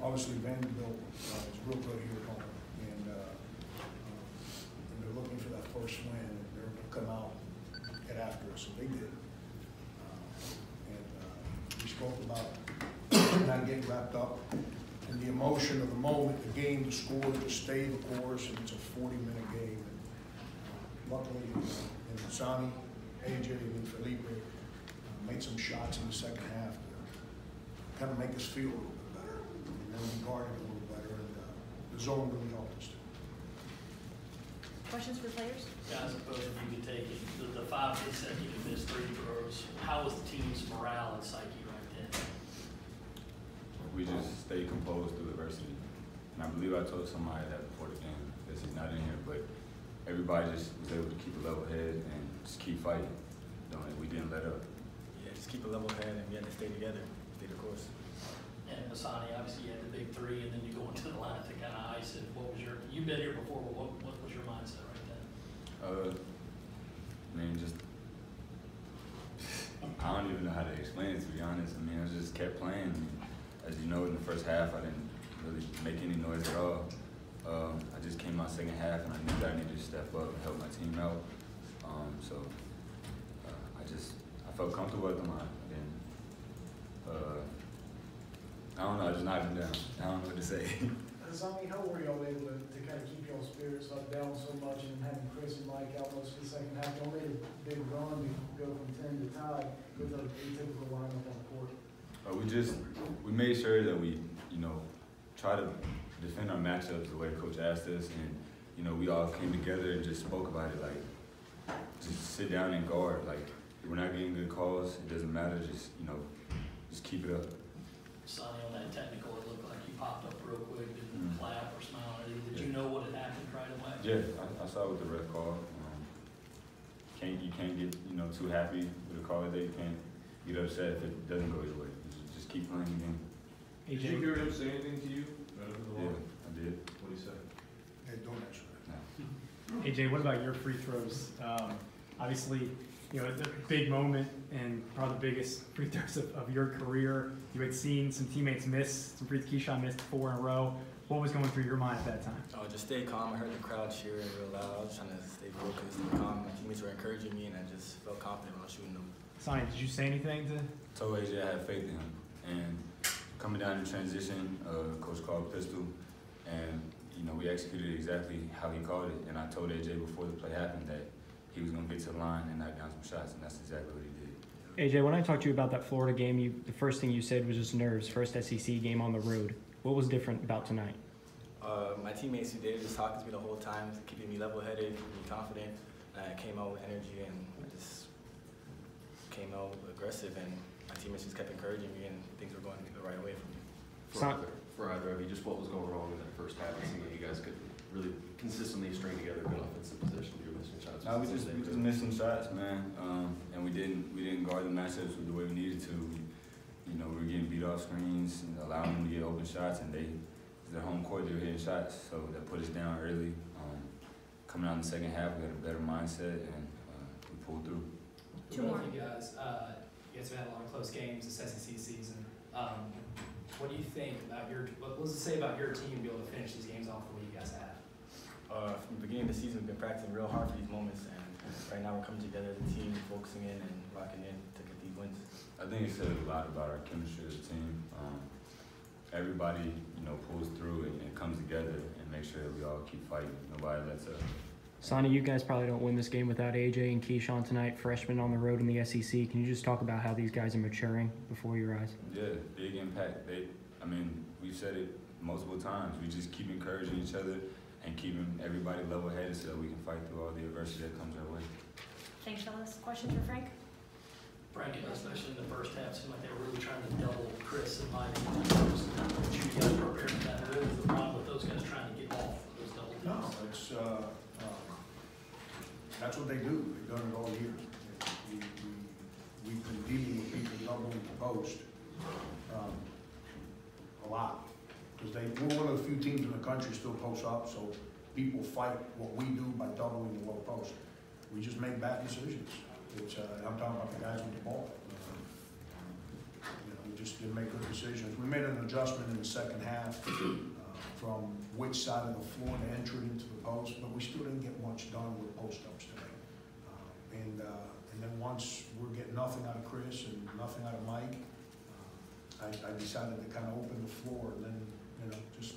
obviously Vanderbilt is real good here at home, and they're looking for that first win, and they're going to come out and get after us, so they did. We spoke about not getting wrapped up in the emotion of the moment, the game, the score, to stay the course, and it's a 40-minute game. And, luckily, and Sonny, AJ, and Felipe made some shots in the second half to kind of make us feel a little bit better, and then we guarded a little better, and the zone really helped us too. Questions for players? Yeah, I suppose if you could take it, the 5 consecutive missed free throws, how was the team's morale and psyche right then? We just stayed composed through adversity. And I believe I told somebody that before the game, this is not in here, but everybody just was able to keep a level head and just keep fighting. We didn't let up. Yeah, just keep a level head, and we had to stay together, stay the course. And Asani, obviously you had the big 3, and then you go into the line to kind of ice it. What was you've been here before, but what was your mindset right then? I mean, just, I don't even know how to explain it, to be honest. I mean, I just kept playing. As you know, in the first half, I didn't really make any noise at all. I just came out second half, and I knew that I needed to step up and help my team out. I felt comfortable at the line. And I don't know, I just knocked him down. I don't know what to say. Sonny, how were y'all able to kind of keep y'all spirits up down so much, and having Chris and Mike out most of the second half? Y'all made a big run to go from 10 to tie with a typical lineup on the court. We made sure that we, try to defend our matchups the way Coach asked us, and we all came together and just spoke about it, like just sit down and guard. Like we're not getting good calls, it doesn't matter. Just keep it up. Sonny, on that technical, it looked like you popped up real quick, didn't clap or smile or anything. Did you know what had happened right away? Yeah, I saw what the ref called. You can't get too happy with a call that day. You can't get upset if it doesn't go your way. Just keep playing the game. Did you hear him say anything to you? Yeah, I did. What did he say? Hey, don't answer that. No. AJ, what about your free throws? Obviously, the big moment and probably the biggest free throws of your career. You had seen some teammates miss, some free Keyshawn missed 4 in a row. What was going through your mind at that time? Oh, just stay calm. I heard the crowd cheering real loud. I was trying to stay focused and calm. My teammates were encouraging me, and I just felt confident when I was shooting them. Sonny, did you say anything to? I told AJ I had faith in him, and coming down in transition, Coach called pistol, and we executed exactly how he called it. And I told AJ before the play happened that he was going to get to the line and knock down some shots, and that's exactly what he did. AJ, when I talked to you about that Florida game, the first thing you said was just nerves. First SEC game on the road. What was different about tonight? My teammates, they were just talking to me the whole time, keeping me level-headed, keeping me confident. I came out with energy, and I just came out aggressive, and my teammates just kept encouraging me, and things were going the right way for me. For either of you, just what was going wrong in that first half? It seemed like you guys could really consistently string together good offensive possession. You were missing shots. No, we just missed some shots, man, and we didn't guard the matchups the way we needed to. We were getting beat off screens and allowing them to get open shots, and their home court, they were hitting shots, so that put us down early. Coming out in the second half, we had a better mindset, and we pulled through. 2 more. You guys have had a lot of close games this SEC season. What do you think about what does it say about your team to be able to finish these games off the way you guys have? From the beginning of the season, we've been practicing real hard for these moments, and right now we're coming together as a team, focusing in and locking in to get these wins. I think it says a lot about our chemistry as a team. Everybody, pulls through and comes together and makes sure that we all keep fighting. Nobody lets up. Sonny, you guys probably don't win this game without AJ and Keyshawn tonight, freshmen on the road in the SEC. Can you just talk about how these guys are maturing before your eyes? Yeah, big impact. We've said it multiple times. We just keep encouraging each other and keeping everybody level-headed so that we can fight through all the adversity that comes our way. Thanks, fellas. Questions for Frank? Frank, especially in the first half, seemed like they were really trying to double Chris and Mike. You guys prepared for that. What was the problem with those guys trying to get off those double teams? No, it's that's what they do. They've done it all year. We've been dealing with people doubling the post a lot, because we're one of the few teams in the country still post up, so people fight what we do by doubling the low post. We just make bad decisions. I'm talking about the guys with the ball. just didn't make good decisions. We made an adjustment in the second half from which side of the floor to enter into the post, but we still didn't get much done with post-ups today. And then once we're getting nothing out of Chris and nothing out of Mike, I decided to kind of open the floor and then, just,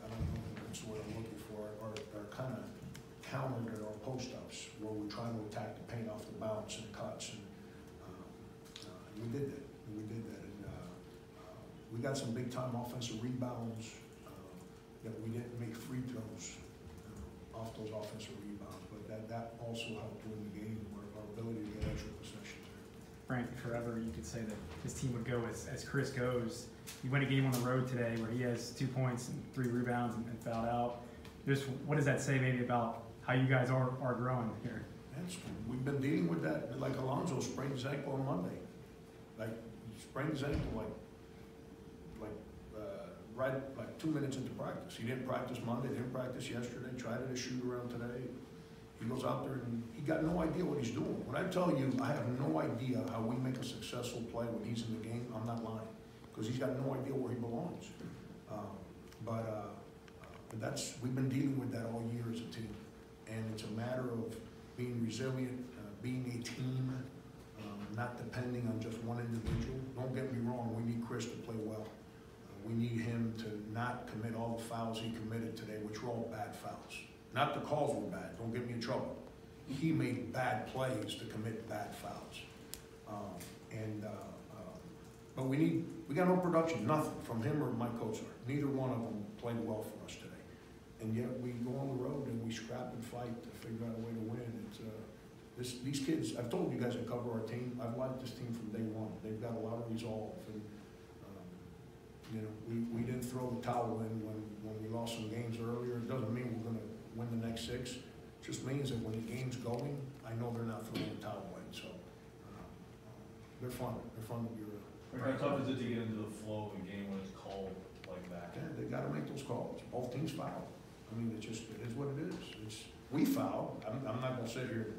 I don't know if that's what I'm looking for, or kind of countered our post-ups where we're trying to attack the paint off the bounce and cuts. And we did that. And we got some big-time offensive rebounds that we didn't make free throws off those offensive rebounds, but that also helped win the game, our ability to get extra possessions there. Frank, forever you could say that his team would go as Chris goes. You win a game on the road today where he has 2 points and 3 rebounds and fouled out. Just what does that say maybe about how you guys are growing here? We've been dealing with that, like Alonzo sprained his ankle on Monday. Like, he sprained his ankle like 2 minutes into practice. He didn't practice Monday, didn't practice yesterday, tried it a shoot around today. He goes out there and he got no idea what he's doing. When I tell you I have no idea how we make a successful play when he's in the game, I'm not lying. Because he's got no idea where he belongs. But we've been dealing with that all year as a team. And it's a matter of being resilient, being a team, not depending on just one individual. Don't get me wrong, we need Chris to play well. We need him to not commit all the fouls he committed today, which were all bad fouls. Not the calls were bad, don't get me in trouble. He made bad plays to commit bad fouls. But we got no production, nothing from him or Mike Kosar. Neither one of them played well for us today. And yet we go on the road and we scrap and fight to figure out a way to win. These kids, I've told you guys that cover our team, I've liked this team from day one. They've got a lot of resolve. And, we didn't throw the towel in when we lost some games earlier. It doesn't mean we're going to win the next 6. It just means that when the game's going, I know they're not throwing the towel in. So they're fun. They're fun to be around. How tough is it to get into the flow of a game when it's cold like that? Yeah, they got to make those calls. Both teams foul. I mean, it is what it is. We foul. I'm not going to sit here.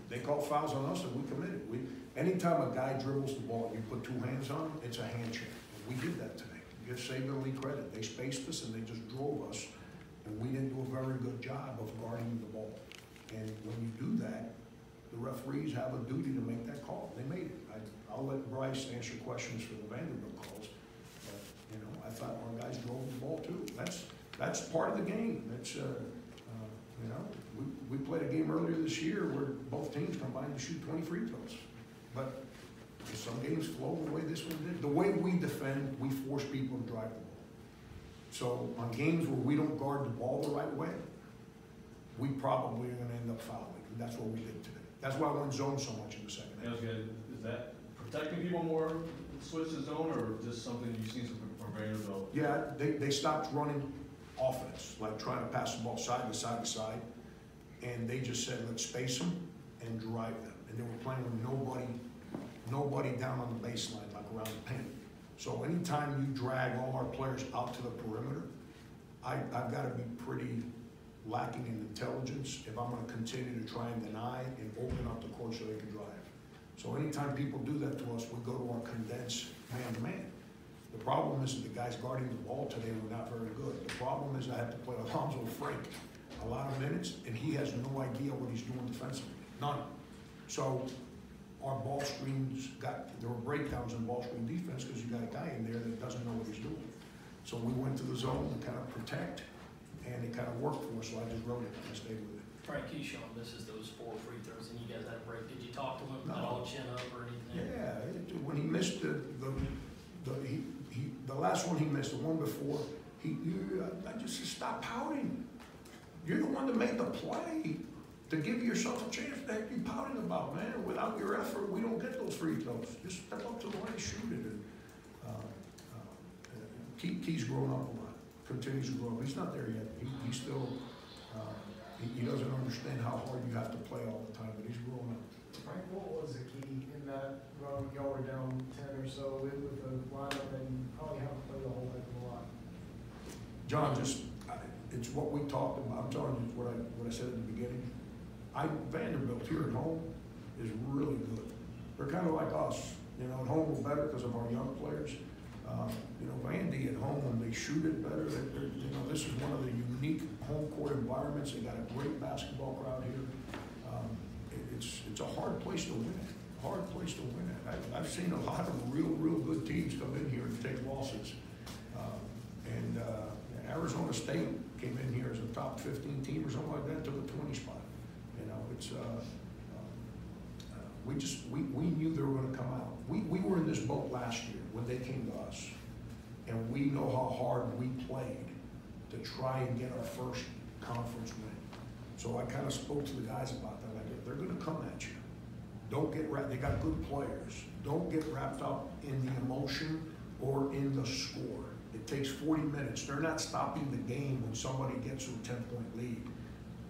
They call fouls on us and we committed. Anytime a guy dribbles the ball and you put 2 hands on him, it's a handshake. We did that today. Give Saban Lee credit. They spaced us and they just drove us, and we didn't do a very good job of guarding the ball. And when you do that, the referees have a duty to make that call. They made it. I'll let Bryce answer questions for the Vanderbilt calls, but I thought our guys drove the ball too. That's part of the game. That's we played a game earlier this year where both teams combined to shoot 20 free throws, but some games flow the way this one did. The way we defend, we force people to drive the ball. So on games where we don't guard the ball the right way, we probably are going to end up fouling. And that's what we did today. That's why I went zone so much in the second half. Is that protecting people more, switch to zone, or just something you've seen from Vanderbilt? Yeah, they stopped running offense, like trying to pass the ball side to side to side. And they just said, let's space them and drive them. And they were playing with nobody down on the baseline, like around the paint. So anytime you drag all our players out to the perimeter, I've got to be pretty lacking in intelligence if I'm going to continue to try and deny and open up the court so they can drive. So anytime people do that to us, we go to our condensed man-to-man. The problem is that the guys guarding the ball today were not very good. The problem is I have to play Alonzo Frank a lot of minutes, and he has no idea what he's doing defensively. None. So our ball screens there were breakdowns in ball screen defense because you got a guy in there that doesn't know what he's doing. So we went to the zone to kind of protect, and it kind of worked for us, so I just wrote it and I stayed with it. Frank Keyshawn misses those 4 free throws, and you guys had a break. Did you talk to him at all, chin up or anything? Yeah, when he missed the last one he missed, the one before, I just said, stop pouting. You're the one that made the play to give yourself a chance. What the heck are you pouting about, man? Without your effort, we don't get those free throws. Just step up to the line and shoot it. And Key's grown up a lot, continues to grow up. He's not there yet. He's still, he doesn't understand how hard you have to play all the time, but he's growing up. Frank, what was the key in that run? Y'all were down 10 or so with the lineup, and you probably haven't played a whole heck of a lot. John, it's what we talked about. I'm telling you what I said at the beginning. Vanderbilt here at home is really good. they're kind of like us. You know, at home we're better because of our young players. You know, Vandy at home, when they shoot it better, you know, this is one of the unique home court environments. They got a great basketball crowd here. It's a hard place to win at. Hard place to win at. I've seen a lot of real good teams come in here and take losses. Arizona State came in here as a top 15 team or something like that, took a 20 spot. You know, it's we knew they were going to come out. We were in this boat last year when they came to us, and we know how hard we played to try and get our first conference win. So I kind of spoke to the guys about that. Like, they're going to come at you. Don't get wrapped. They got good players. Don't get wrapped up in the emotion or in the score. It takes 40 minutes. They're not stopping the game when somebody gets to a 10-point lead.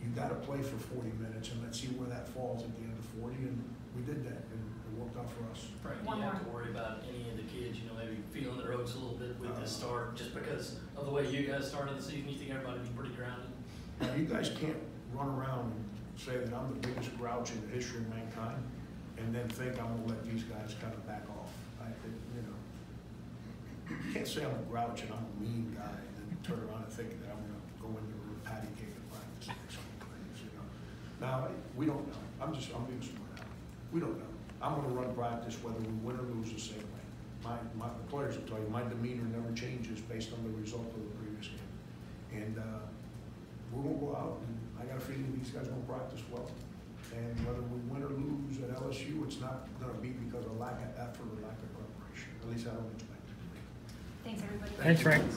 You got to play for 40 minutes, and let's see where that falls at the end of 40. And we did that, and it worked out for us. Frank, do One you have more. to worry about any of the kids, you know, maybe feeling their oats a little bit with this start, just because of the way you guys started the season? You think everybody would be pretty grounded? Now, you guys can't run around and say that I'm the biggest grouch in the history of mankind, and then think I'm gonna let these guys kind of back off. You know, you can't say I'm a grouch and I'm a mean guy, and then turn around and think that I'm gonna go into a patty cake and practice or something, you know. Now, we don't know. I'm being smart out. We don't know. I'm gonna run practice whether we win or lose the same way. The players will tell you my demeanor never changes based on the result of the previous game. And we're gonna go out, and I got a feeling these guys are gonna practice well. And whether we win or lose at LSU, it's not gonna be because of lack of effort or lack of preparation. At least I don't expect it. Thanks, everybody. Thanks, Frank.